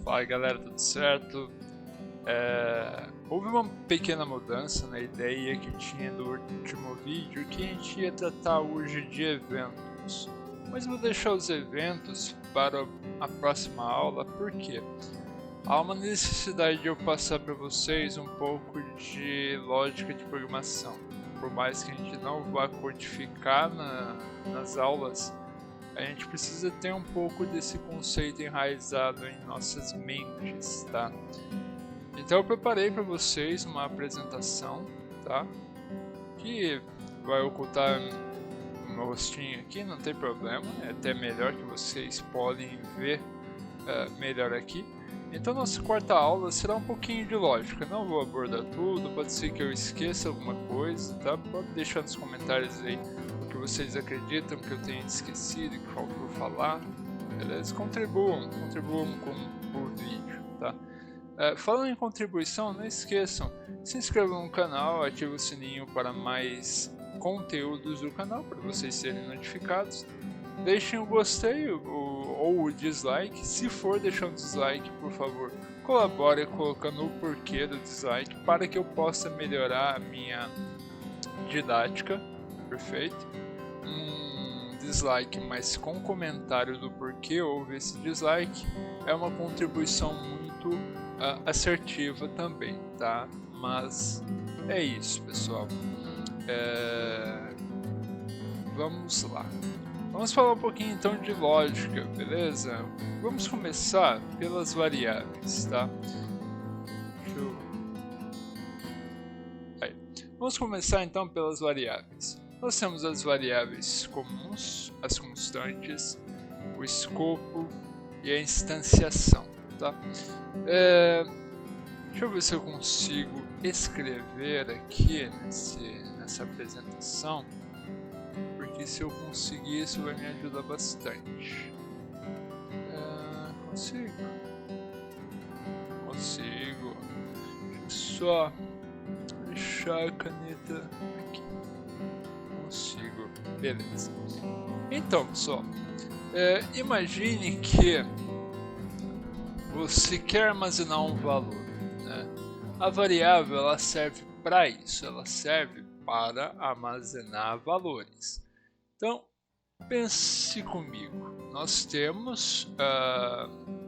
Fala galera, tudo certo? Houve uma pequena mudança na ideia que tinha do último vídeo, que a gente ia tratar hoje de eventos. Mas vou deixar os eventos para a próxima aula, porque há uma necessidade de eu passar para vocês um pouco de lógica de programação. Por mais que a gente não vá codificar nas aulas, a gente precisa ter um pouco desse conceito enraizado em nossas mentes, tá? Então eu preparei para vocês uma apresentação, tá? Que vai ocultar o meu rostinho aqui, não tem problema, é até melhor que vocês podem ver melhor aqui. Então nossa quarta aula será um pouquinho de lógica, não vou abordar tudo, pode ser que eu esqueça alguma coisa, tá? Pode deixar nos comentários aí o que vocês acreditam que eu tenha esquecido e que faltou falar, beleza? Contribuam com o vídeo, tá? Falando em contribuição, não esqueçam, se inscrevam no canal, ativem o sininho para mais conteúdos do canal, para vocês serem notificados. Deixem o gostei ou o dislike. Se for deixar um dislike, por favor, colabore colocando o porquê do dislike para que eu possa melhorar a minha didática. Perfeito? Um dislike, mas com comentário do porquê houve esse dislike, é uma contribuição muito assertiva também, tá? Mas é isso, pessoal. Vamos lá. Vamos falar um pouquinho então de lógica, beleza? Vamos começar pelas variáveis, tá? Vamos começar então pelas variáveis. Nós temos as variáveis comuns, as constantes, o escopo e a instanciação, tá? Deixa eu ver se eu consigo escrever aqui nessa apresentação. Porque se eu conseguir, isso vai me ajudar bastante. Consigo. Deixa eu só deixar a caneta aqui. Consigo. Beleza. Então, pessoal, imagine que você quer armazenar um valor, né? A variável ela serve para isso. Ela serve para armazenar valores. Então, pense comigo, nós temos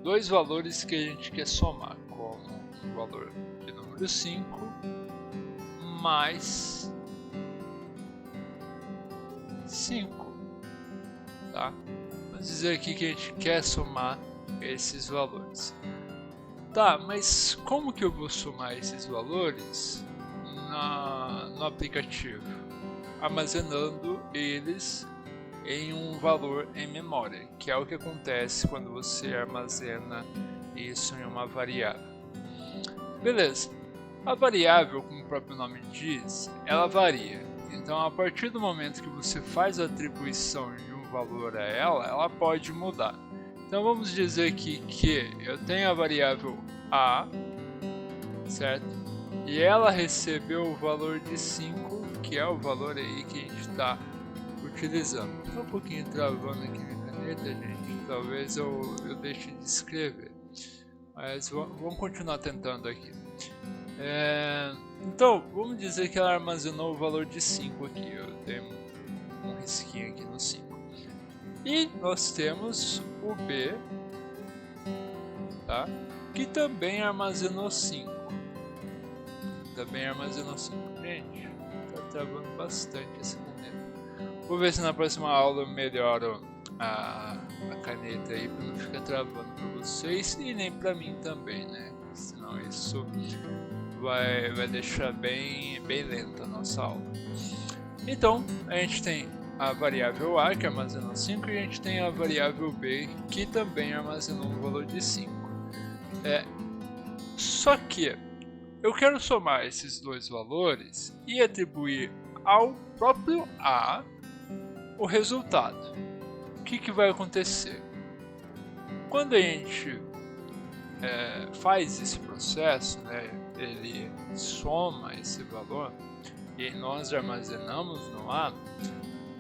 dois valores que a gente quer somar, como o valor de número 5 mais 5, tá? Vamos dizer aqui que a gente quer somar esses valores. Tá, mas como que eu vou somar esses valores no aplicativo? Armazenando eles em um valor em memória, que é o que acontece quando você armazena isso em uma variável. Beleza. A variável, como o próprio nome diz, ela varia. Então, a partir do momento que você faz a atribuição de um valor a ela pode mudar. Então, vamos dizer aqui que eu tenho a variável A, certo? E ela recebeu o valor de 5, que é o valor aí que a gente está utilizando. Estou um pouquinho travando aqui minha caneta, gente. Talvez eu deixe de escrever. Mas vamos continuar tentando aqui. Então, vamos dizer que ela armazenou o valor de 5 aqui. Eu tenho um risquinho aqui no 5. E nós temos o B, tá? Que também armazenou 5. Gente, tá travando bastante essa caneta. Vou ver se na próxima aula eu melhoro a caneta aí para não ficar travando para vocês e nem para mim também, né? Senão isso vai deixar bem lenta a nossa aula. Então, a gente tem a variável A que armazenou 5 e a gente tem a variável B que também armazenou um valor de 5. Só que eu quero somar esses dois valores e atribuir ao próprio A o resultado. O que vai acontecer? Quando a gente faz esse processo, né, ele soma esse valor e nós armazenamos no A,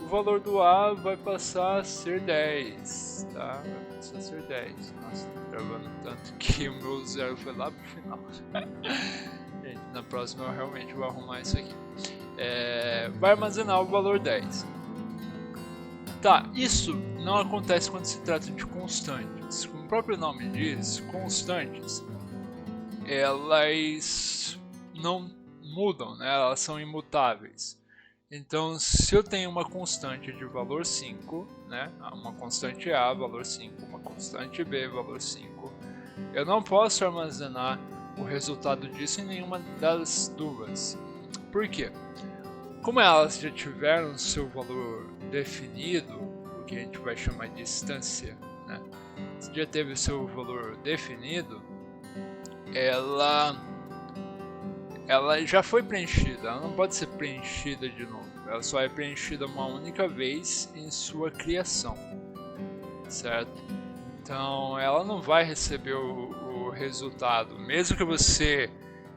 o valor do A vai passar a ser 10, tá? Vai precisa ser 10. Nossa, tô gravando tanto que o meu 0 foi lá pro final. Gente, na próxima eu realmente vou arrumar isso aqui. Vai armazenar o valor 10. Tá, isso não acontece quando se trata de constantes. Como o próprio nome diz, constantes, elas não mudam, né? Elas são imutáveis. Então, se eu tenho uma constante de valor 5, né? Uma constante A, valor 5, uma constante B, valor 5, eu não posso armazenar o resultado disso em nenhuma das duas. Por quê? Como elas já tiveram seu valor definido, o que a gente vai chamar de instância, né? Se já teve o seu valor definido, ela já foi preenchida, ela não pode ser preenchida de novo, ela só é preenchida uma única vez em sua criação, certo? Então ela não vai receber o resultado, mesmo que você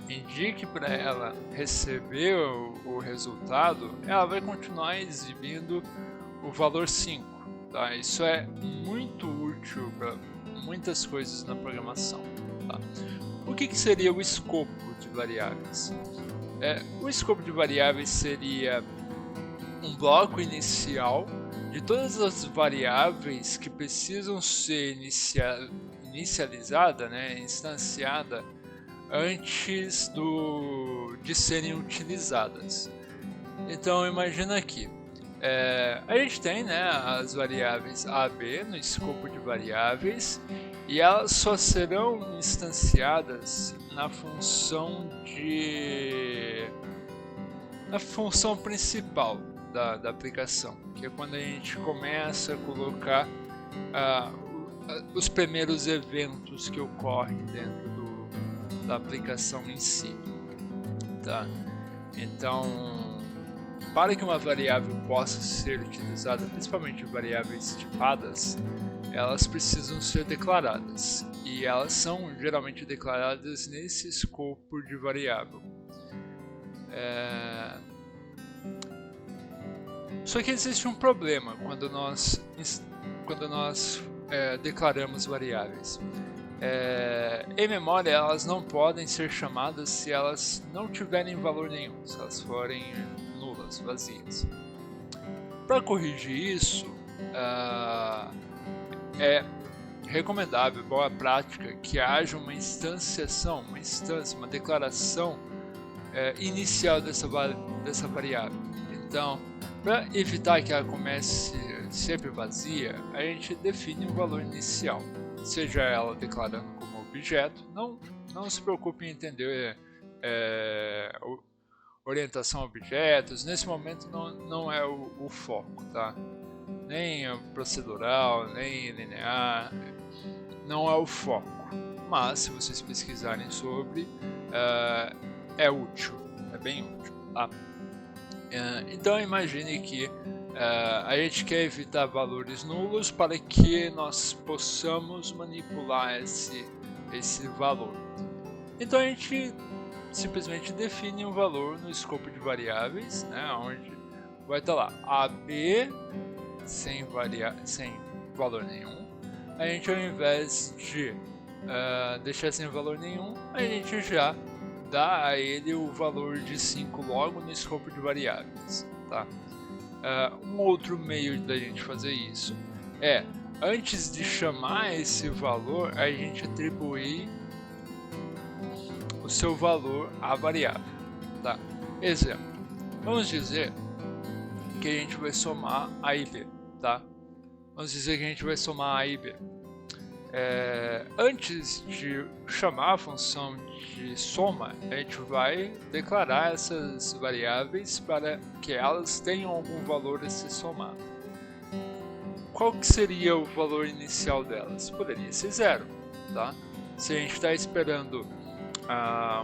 indique para ela receber o resultado, ela vai continuar exibindo o valor 5, tá? Isso é muito útil para muitas coisas na programação, tá? O que seria o escopo de variáveis? O escopo de variáveis seria um bloco inicial de todas as variáveis que precisam ser inicializada, né, instanciada antes de serem utilizadas. Então imagina aqui, a gente tem, né, as variáveis A, B no escopo de variáveis e elas só serão instanciadas na função principal da aplicação, que é quando a gente começa a colocar os primeiros eventos que ocorrem dentro da aplicação em si, tá? Então, para que uma variável possa ser utilizada, principalmente variáveis tipadas, elas precisam ser declaradas, e elas são geralmente declaradas nesse escopo de variável. Só que existe um problema quando nós declaramos variáveis. Em memória, elas não podem ser chamadas se elas não tiverem valor nenhum, se elas forem nulas, vazias. Para corrigir isso, é recomendável, boa prática, que haja uma uma declaração inicial dessa variável. Então, para evitar que ela comece sempre vazia, a gente define um valor inicial, seja ela declarando como objeto. Não se preocupe em entender orientação a objetos, nesse momento não é o foco, tá? Nem procedural, nem linear, não é o foco, mas se vocês pesquisarem sobre, é útil, é bem útil, tá? Então imagine que a gente quer evitar valores nulos para que nós possamos manipular esse valor. Então a gente simplesmente define um valor no escopo de variáveis, né, onde vai estar lá AB sem valor nenhum. A gente, ao invés de deixar sem valor nenhum, a gente já dá a ele o valor de 5 logo no escopo de variáveis, tá? Um outro meio da gente fazer isso é, antes de chamar esse valor, a gente atribuir o seu valor à variável, tá? Exemplo, vamos dizer que a gente vai somar A e B, tá? Vamos dizer que a gente vai somar A e B. Antes de chamar a função de soma, a gente vai declarar essas variáveis para que elas tenham algum valor a ser somado. Qual que seria o valor inicial delas? Poderia ser 0, tá? Se a gente está esperando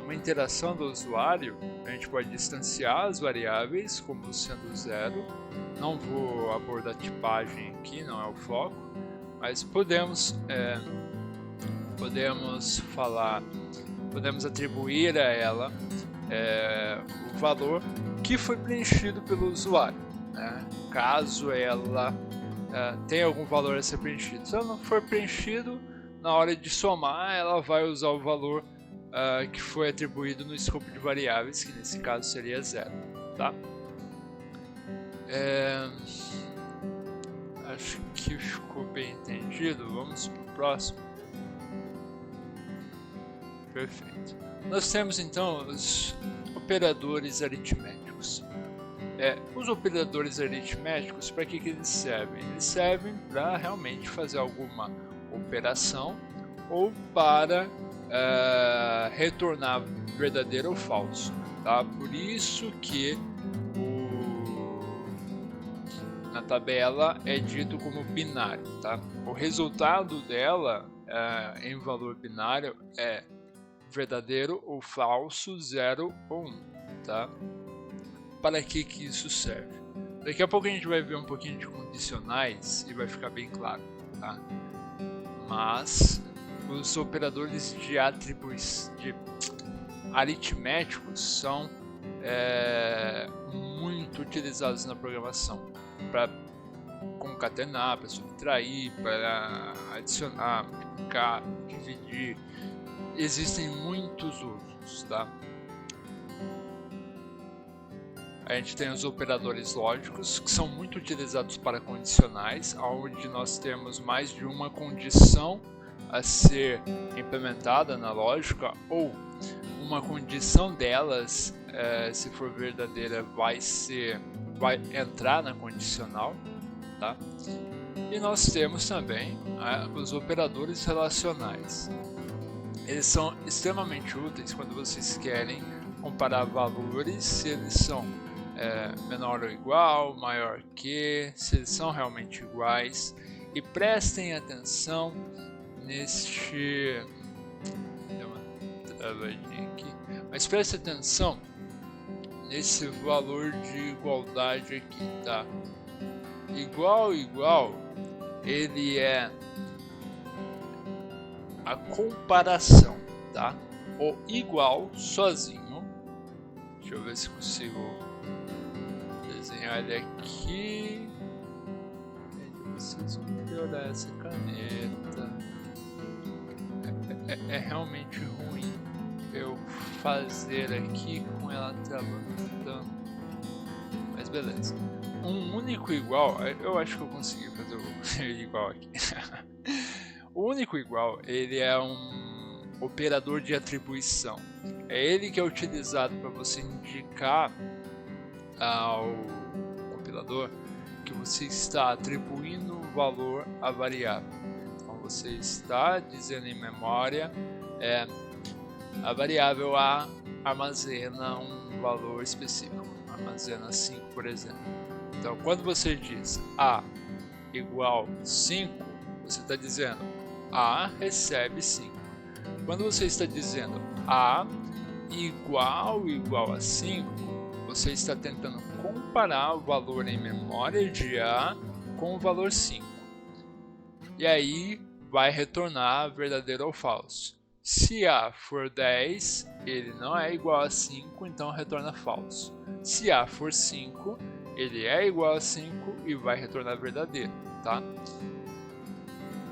uma interação do usuário, a gente pode distanciar as variáveis como sendo 0. Não vou abordar tipagem aqui, não é o foco, mas podemos atribuir a ela o valor que foi preenchido pelo usuário, né? Caso ela tem algum valor a ser preenchido. Se ela não for preenchido, na hora de somar, ela vai usar o valor que foi atribuído no escopo de variáveis, que nesse caso seria 0. Tá? Acho que ficou bem entendido. Vamos para o próximo. Perfeito. Nós temos então os operadores aritméticos. Os operadores aritméticos, para que eles servem? Eles servem para realmente fazer alguma operação ou para retornar verdadeiro ou falso. Tá? Por isso que na tabela é dito como binário. Tá? O resultado dela em valor binário é verdadeiro ou falso, 0 ou 1. Tá? Para que isso serve? Daqui a pouco a gente vai ver um pouquinho de condicionais e vai ficar bem claro. Tá? Mas os operadores de aritméticos são muito utilizados na programação para concatenar, para subtrair, para adicionar, multiplicar, dividir. Existem muitos usos, tá? A gente tem os operadores lógicos, que são muito utilizados para condicionais, onde nós temos mais de uma condição a ser implementada na lógica, ou uma condição delas, se for verdadeira, vai entrar na condicional. Tá? E nós temos também os operadores relacionais. Eles são extremamente úteis quando vocês querem comparar valores, se eles são menor ou igual, maior que, se eles são realmente iguais. E prestem atenção neste... Deu uma travadinha aqui. Mas prestem atenção nesse valor de igualdade aqui, tá? Igual, ele é a comparação, tá? O igual sozinho, deixa eu ver se consigo desenhar ele aqui. Eu preciso melhorar essa caneta. É realmente ruim eu fazer aqui com ela travando tanto, mas beleza. Um único igual, eu acho que eu consegui fazer o igual aqui. O único igual, ele é um operador de atribuição. É ele que é utilizado para você indicar ao compilador que você está atribuindo valor à variável. Então você está dizendo em memória, a variável A armazena um valor específico, armazena 5, por exemplo. Então quando você diz A igual 5, você está dizendo A recebe 5. Quando você está dizendo A igual a 5, você está tentando comparar o valor em memória de A com o valor 5. E aí vai retornar verdadeiro ou falso. Se A for 10, ele não é igual a 5, então retorna falso. Se A for 5, ele é igual a 5 e vai retornar verdadeiro, tá?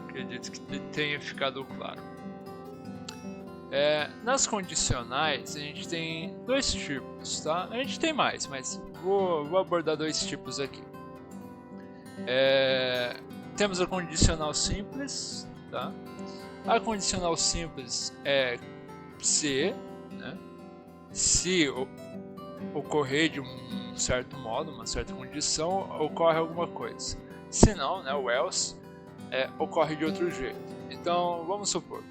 Acredito que tenha ficado claro. Nas condicionais a gente tem dois tipos, tá? A gente tem mais, mas vou abordar dois tipos aqui. Temos a condicional simples, tá? A condicional simples é se, né? Se ocorrer de um certo modo, uma certa condição, ocorre alguma coisa. Se não, né, o else, ocorre de outro jeito. Então, vamos supor,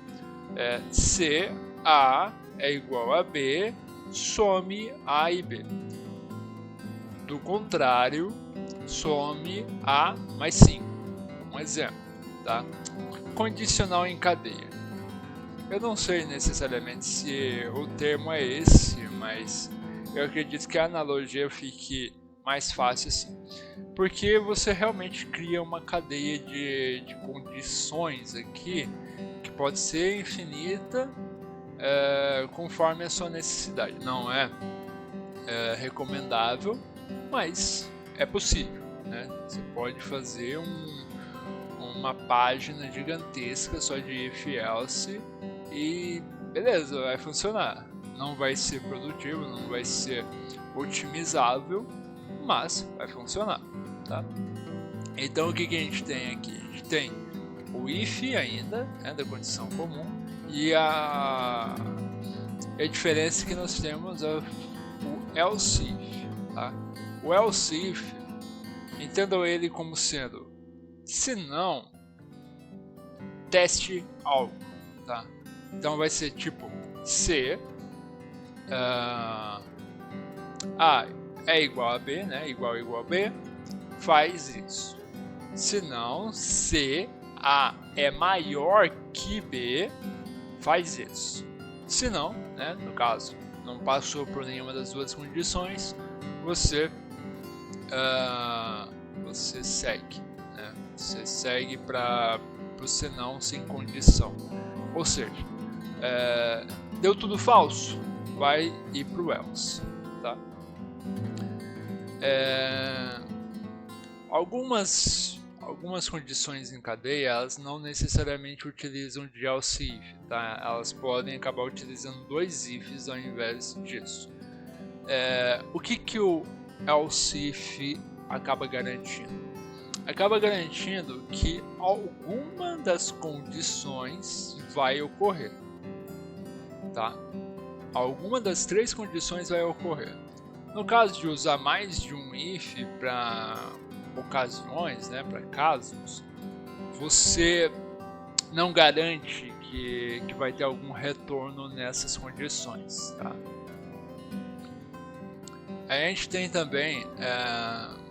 se A é igual a B, some A e B. Do contrário, some A mais 5. Um exemplo, tá? Condicional em cadeia. Eu não sei necessariamente se o termo é esse, mas eu acredito que a analogia fique mais fácil assim. Porque você realmente cria uma cadeia de condições aqui que pode ser infinita conforme a sua necessidade. Não é recomendável, mas é possível, né? Você pode fazer uma página gigantesca só de if else e beleza, vai funcionar. Não vai ser produtivo, não vai ser otimizável, mas vai funcionar, tá? Então o que a gente tem aqui? A gente tem o if ainda, né, da condição comum, e a diferença que nós temos é o else if, tá? O else if, entendam ele como sendo, se não, teste algo, tá? Então vai ser tipo, se A é igual a B, né? Igual a B, faz isso. Se não, se A é maior que B, faz isso. Se não, né, no caso, não passou por nenhuma das duas condições, você segue, né? Você segue para o senão sem condição. Ou seja, deu tudo falso, vai ir para o else, tá? Algumas condições em cadeia, elas não necessariamente utilizam de else if, tá? Elas podem acabar utilizando dois ifs ao invés disso. O que o else if acaba garantindo? Acaba garantindo que alguma das condições vai ocorrer, tá? Alguma das três condições vai ocorrer. No caso de usar mais de um if para ocasiões, né, para casos, você não garante que vai ter algum retorno nessas condições, tá? A gente tem também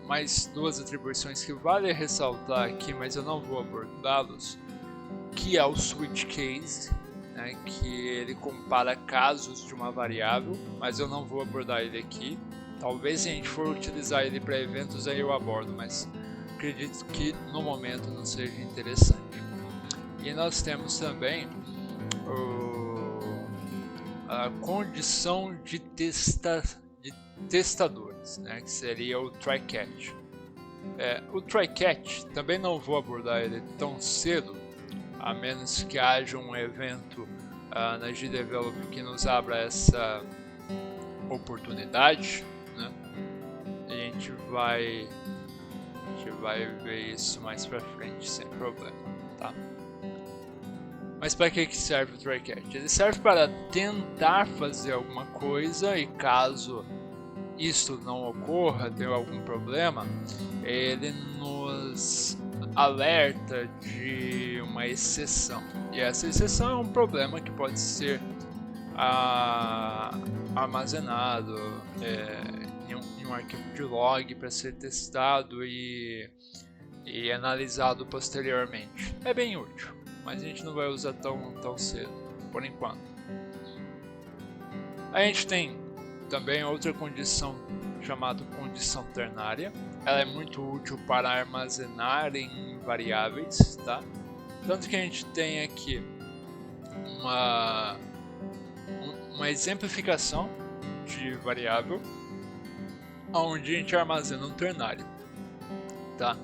mais duas atribuições que vale ressaltar aqui, mas eu não vou abordá-los, que é o switch case, né, que ele compara casos de uma variável, mas eu não vou abordar ele aqui. Talvez se a gente for utilizar ele para eventos aí eu abordo, mas acredito que no momento não seja interessante. E nós temos também a condição de testadores, né, que seria o try-catch. O try-catch também não vou abordar ele tão cedo, a menos que haja um evento na GDevelop que nos abra essa oportunidade, né? A gente vai ver isso mais pra frente sem problema, tá? Mas para que serve o try-catch? Ele serve para tentar fazer alguma coisa e caso isso não ocorra, deu algum problema, ele nos alerta de uma exceção. E essa exceção é um problema que pode ser armazenado em um arquivo de log para ser testado e analisado posteriormente. É bem útil, mas a gente não vai usar tão cedo, por enquanto. A gente tem também outra condição chamada condição ternária. Ela é muito útil para armazenar em variáveis, tá? Tanto que a gente tem aqui uma exemplificação de variável onde a gente armazena um ternário, tá?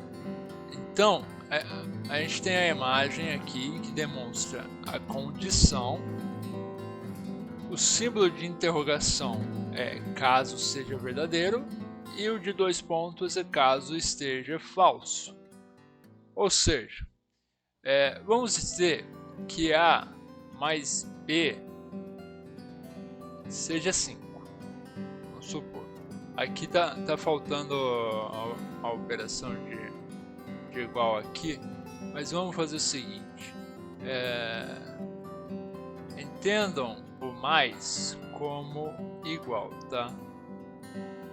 Então a gente tem a imagem aqui que demonstra a condição, o símbolo de interrogação é caso seja verdadeiro e o de 2 pontos é caso esteja falso. Ou seja, vamos dizer que A mais B seja 5. Vamos supor. Aqui tá faltando a operação de igual aqui, mas vamos fazer o seguinte. Entendam o mais como igual, tá?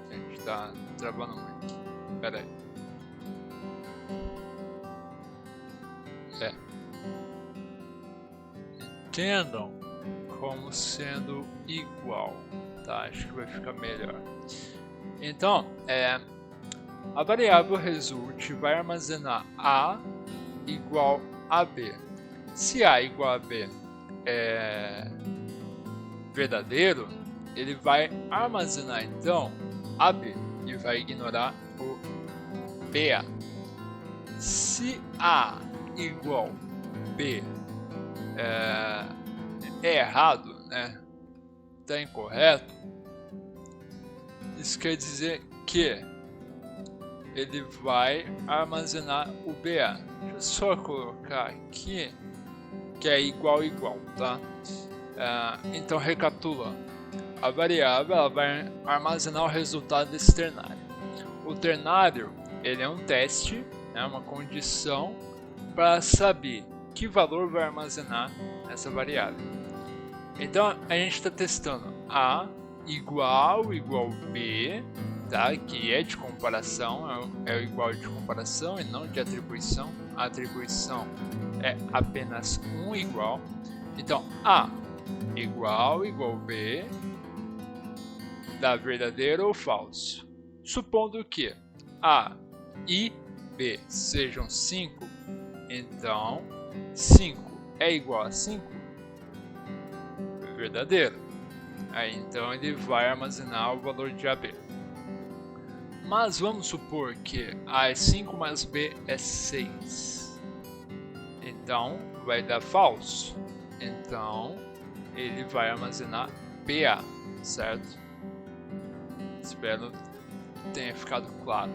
A gente tá travando muito. Pera aí. Entendam como sendo igual, tá? Acho que vai ficar melhor. Então, a variável result vai armazenar A igual a B. Se A igual a B é verdadeiro, ele vai armazenar então AB e vai ignorar o BA. Se A igual B é errado, né? Está incorreto, isso quer dizer que ele vai armazenar o BA. Deixa eu só colocar aqui que é igual, tá? Então recapitula. A variável ela vai armazenar o resultado desse ternário. O ternário ele é um teste, né, uma condição para saber que valor vai armazenar essa variável. Então a gente está testando A igual B, tá? Que é de comparação, é o igual de comparação e não de atribuição. A atribuição é apenas um igual. Então A igual B dá verdadeiro ou falso. Supondo que A e B sejam 5, então 5 é igual a 5, verdadeiro. Aí então ele vai armazenar o valor de AB. Mas vamos supor que A é 5 mais B é 6. Então vai dar falso. Então ele vai armazenar BA, certo? Espero que tenha ficado claro.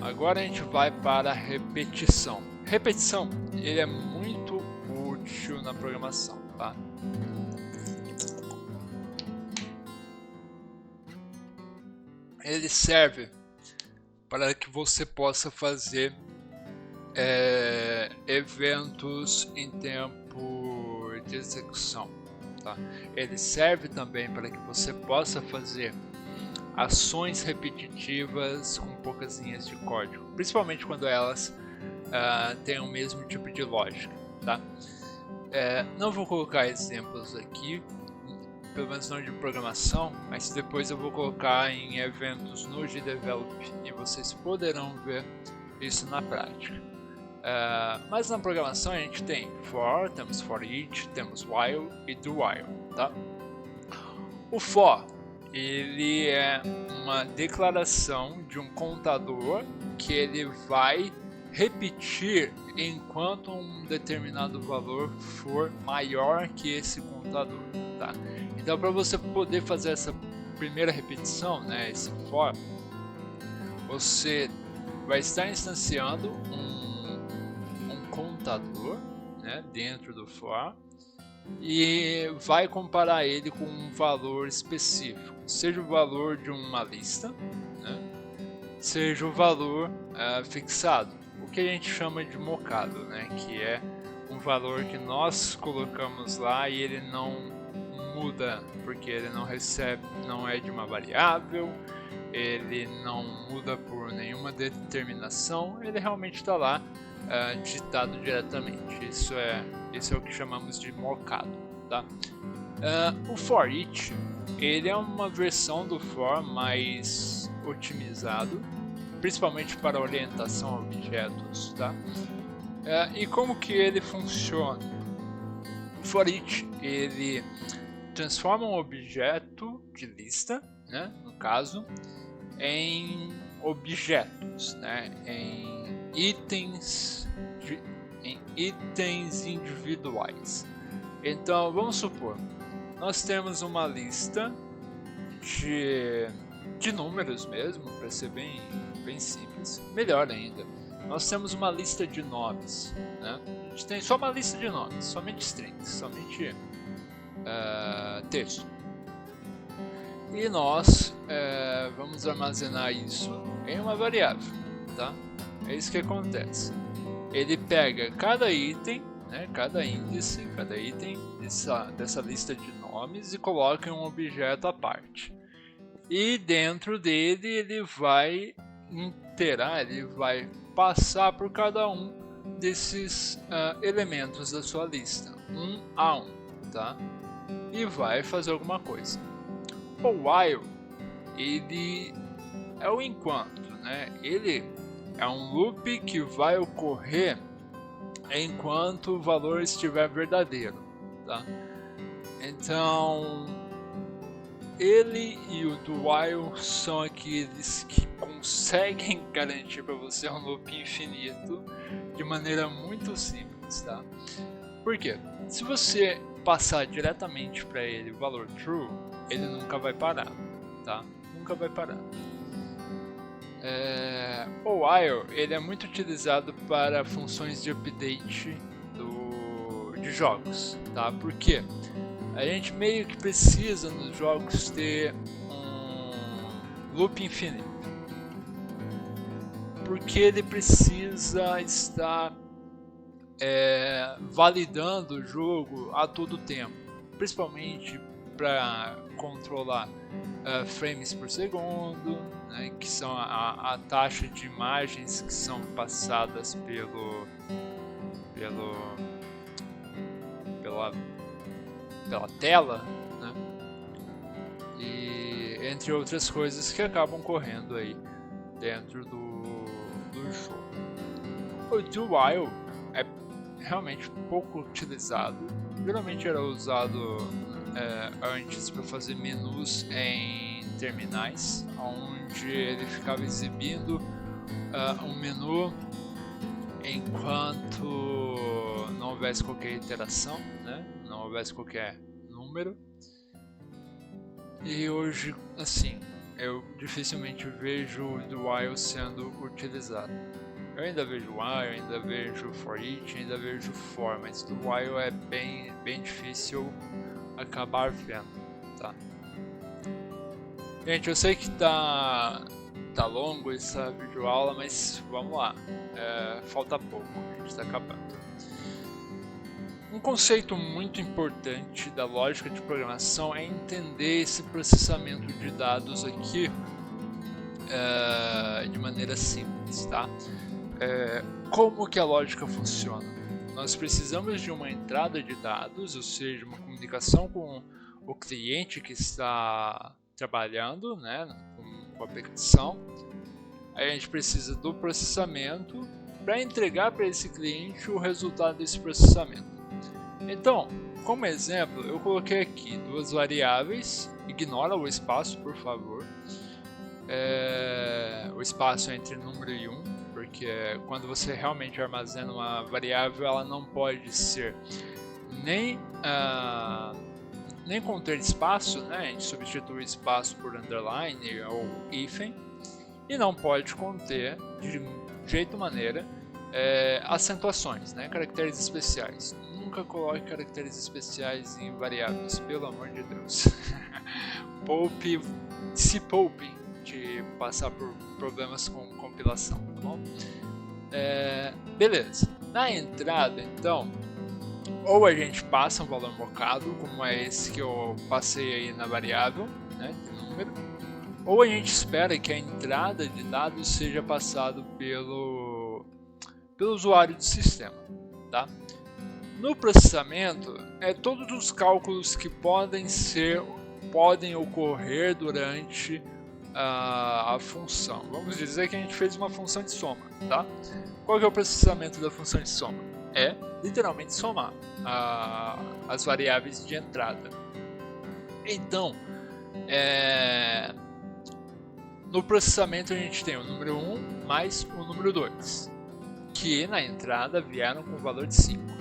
Agora a gente vai para a repetição. Repetição, ele é muito útil na programação, tá? Ele serve para que você possa fazer eventos em tempo de execução, tá? Ele serve também para que você possa fazer ações repetitivas com poucas linhas de código, principalmente quando elas têm o mesmo tipo de lógica, tá? Não vou colocar exemplos aqui, pelo menos não de programação, mas depois eu vou colocar em eventos no GDevelop e vocês poderão ver isso na prática. Mas na programação a gente tem for, temos for each, temos while e do while, tá? O for ele é uma declaração de um contador que ele vai repetir enquanto um determinado valor for maior que esse contador, tá? Então, para você poder fazer essa primeira repetição, né, esse for, você vai estar instanciando um contador, né, dentro do for e vai comparar ele com um valor específico, seja o valor de uma lista, né, seja o valor fixado, o que a gente chama de mocado, né, que é um valor que nós colocamos lá e ele não muda, porque ele não recebe, não é de uma variável, ele não muda por nenhuma determinação, ele realmente está lá digitado diretamente. Isso é o que chamamos de mocado, tá? O for each ele é uma versão do for mais otimizado, principalmente para orientação a objetos, tá? E como que ele funciona? O for each ele transforma um objeto de lista, né, no caso, em objetos, né, em itens individuais. Então vamos supor, nós temos uma lista de números mesmo, para ser bem simples. Melhor ainda, nós temos uma lista de nomes, né? A gente tem só uma lista de nomes, somente strings, somente texto. E nós vamos armazenar isso em uma variável, tá? É isso que acontece. Ele pega cada item, né, cada índice, cada item dessa lista de nomes e coloca em um objeto à parte. E dentro dele ele vai interar, ele vai passar por cada um desses elementos da sua lista, um a um, tá? E vai fazer alguma coisa. O while, ele é o enquanto, né? Ele é um loop que vai ocorrer enquanto o valor estiver verdadeiro, tá? Então, ele e o do while são aqueles que conseguem garantir para você um loop infinito de maneira muito simples, tá? Por quê? Se você passar diretamente para ele o valor true, ele nunca vai parar, tá? Nunca vai parar. O while ele é muito utilizado para funções de update de jogos, tá? Por quê? A gente meio que precisa nos jogos ter um loop infinito, porque ele precisa estar validando o jogo a todo tempo, principalmente para controlar frames por segundo, né, que são a taxa de imagens que são passadas pela tela, né? E entre outras coisas que acabam correndo aí dentro do jogo. O do while é realmente pouco utilizado, geralmente era usado antes para fazer menus em terminais, onde ele ficava exibindo um menu enquanto não houvesse qualquer iteração, né? Não houvesse qualquer número. E hoje, assim, eu dificilmente vejo o do while sendo utilizado. Eu ainda vejo while, ainda vejo for each, ainda vejo for, mas do while é bem difícil acabar vendo, tá? Gente, eu sei que tá longo essa videoaula, mas vamos lá, falta pouco, a gente está acabando. Um conceito muito importante da lógica de programação é entender esse processamento de dados aqui de maneira simples, tá? Como que a lógica funciona? Nós precisamos de uma entrada de dados, ou seja, uma comunicação com o cliente que está trabalhando, né, com a aplicação. Aí a gente precisa do processamento para entregar para esse cliente o resultado desse processamento. Então, como exemplo, eu coloquei aqui duas variáveis. Ignora o espaço, por favor. O espaço é entre número e 1, porque quando você realmente armazena uma variável, ela não pode ser nem conter espaço, né? A gente substitui espaço por underline ou hífen, e não pode conter de jeito maneira acentuações, né? Caracteres especiais. Nunca coloque caracteres especiais em variáveis, pelo amor de Deus. Se poupe de passar por problemas com compilação, tá bom? Beleza. Na entrada, então, ou a gente passa um valor mocado, como é esse que eu passei aí na variável, né, de número, ou a gente espera que a entrada de dados seja passado pelo usuário do sistema, tá? No processamento, todos os cálculos que podem ocorrer durante a função. Vamos dizer que a gente fez uma função de soma, tá? Qual que é o processamento da função de soma? É literalmente somar as variáveis de entrada. Então, no processamento a gente tem o número 1 mais o número 2, que na entrada vieram com o valor de 5.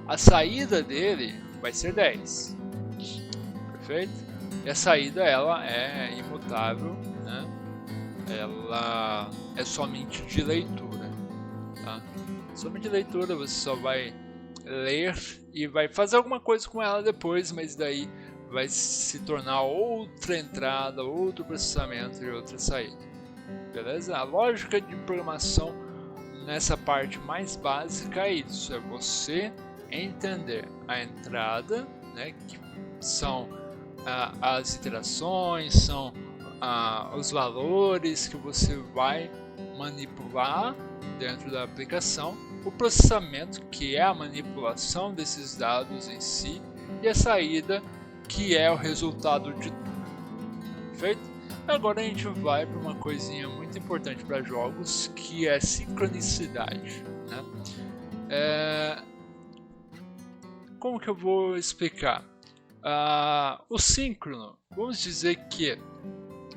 A saída dele vai ser 10. Perfeito? E a saída ela é imutável, né? Ela é somente de leitura, tá? Somente de leitura, você só vai ler e vai fazer alguma coisa com ela depois, mas daí vai se tornar outra entrada, outro processamento e outra saída. Beleza? A lógica de programação nessa parte mais básica é isso, é você entender a entrada, né, que são as iterações, são os valores que você vai manipular dentro da aplicação, o processamento, que é a manipulação desses dados em si, e a saída, que é o resultado de tudo. Perfeito? Agora a gente vai para uma coisinha muito importante para jogos, que é sincronicidade, né? Como que eu vou explicar? O síncrono, vamos dizer que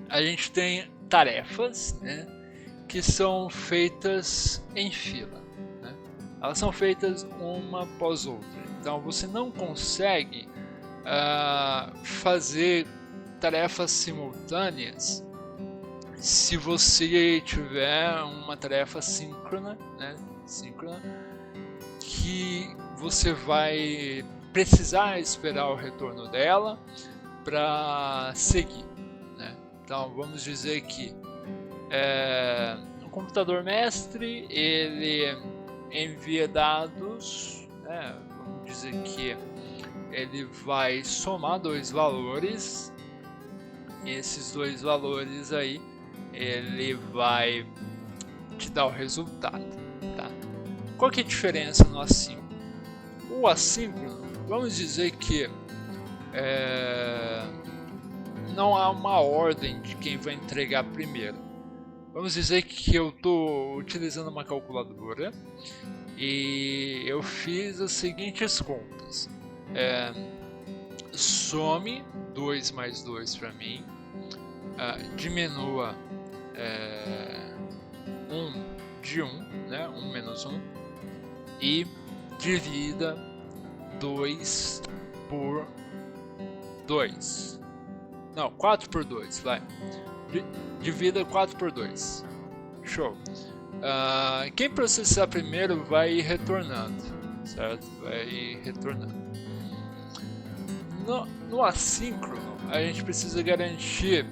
a gente tem tarefas, né, que são feitas em fila, né? Elas são feitas uma após outra, então você não consegue fazer tarefas simultâneas se você tiver uma tarefa síncrona, né, que você vai precisar esperar o retorno dela para seguir, né? Então vamos dizer que o computador mestre ele envia dados, né? Vamos dizer que ele vai somar dois valores e esses dois valores aí ele vai te dar o resultado, tá? Qual que é a diferença no assíncrono? O assíncrono, vamos dizer que não há uma ordem de quem vai entregar primeiro. Vamos dizer que eu estou utilizando uma calculadora e eu fiz as seguintes contas. Some 2 mais 2 para mim, diminua 1 de 1, né? 1 menos 1, e divida 2 por 2. Não, 4 por 2, vai. Divida 4 por 2. Show. Quem processar primeiro vai ir retornando, certo? Vai ir retornando. No assíncrono, a gente precisa garantir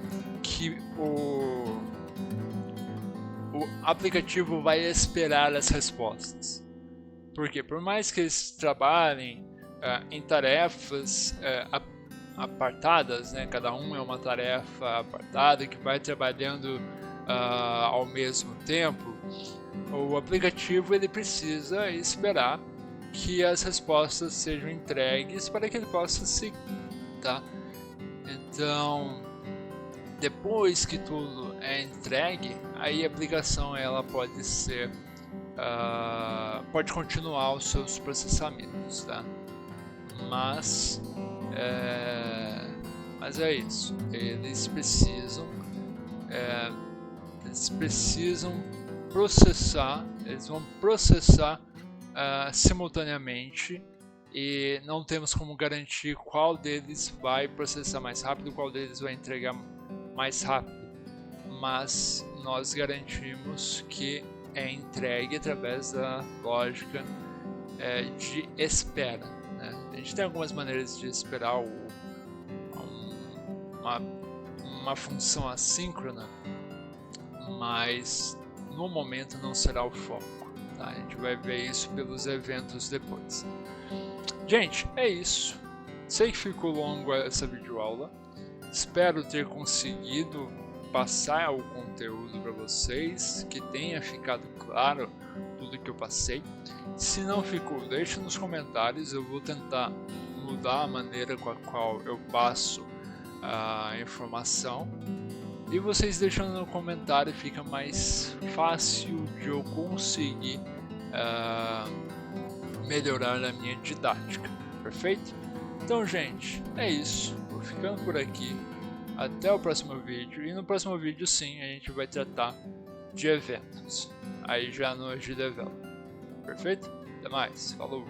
que o aplicativo vai esperar as respostas. Porque por mais que eles trabalhem em tarefas apartadas, né? Cada um é uma tarefa apartada que vai trabalhando ao mesmo tempo, o aplicativo ele precisa esperar que as respostas sejam entregues para que ele possa seguir, tá? Então, depois que tudo é entregue, aí a aplicação ela pode ser pode continuar os seus processamentos, tá? Mas é isso, eles precisam processar, eles vão processar simultaneamente e não temos como garantir qual deles vai processar mais rápido, qual deles vai entregar mais rápido, mas nós garantimos que é entregue através da lógica de espera, né? A gente tem algumas maneiras de esperar uma função assíncrona, mas no momento não será o foco, tá? A gente vai ver isso pelos eventos depois. Gente, é isso. Sei que ficou longo essa videoaula. Espero ter conseguido passar o conteúdo para vocês, que tenha ficado claro tudo que eu passei. Se não ficou, deixe nos comentários, eu vou tentar mudar a maneira com a qual eu passo a informação. E vocês deixando no comentário fica mais fácil de eu conseguir melhorar a minha didática, perfeito? Então, gente, é isso. Vou ficando por aqui. Até o próximo vídeo. E no próximo vídeo, sim, a gente vai tratar de eventos. Aí já no GDevelop. Perfeito? Até mais. Falou!